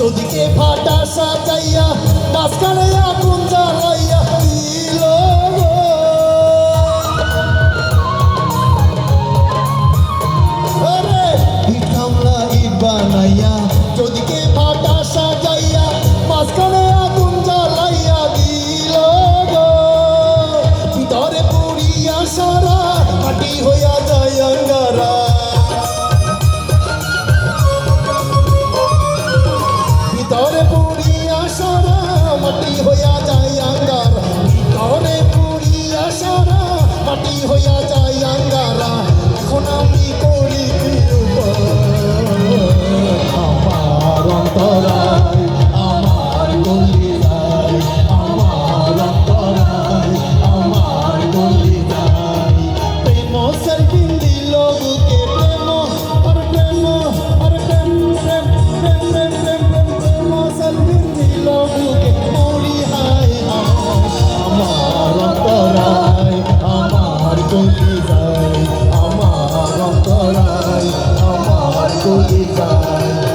চোদিকে ফাটা সাজাইয়া মাঝখানে আগুন জ্বালাইয়া দিল গো। আরে ইট কামলা ইট বানাইয়া চোদিকে ফাটা সাজাইয়া মাঝখানে আগুন জ্বালাইয়া দিল গো। ভিতরে পুড়িয়া সারা মাটি হইয়া যায় আঙ্গারা। ভিতরে পুড়িয়া সারা মাটি হইয়া যায় আঙ্গারা। ভিতরে পুড়িয়া সারা মাটি হইয়া যায় আঙ্গারা। এখন আমি করি কি আমার অন্তরায় আমার গলি যায়, আমার অন্তরায় আমার গলি যায়। প্রেম সেলফিন দিল বুকে প্রেম আর প্রেম আর প্রেম প্রেম প্রেম প্রেম প্রেম প্রেম প্রেম সেলফিন দিল বুকে মরি হায় আমার অন্তরায় আমার গলি যায়, আমার অন্তরায় আমার গলি যায়।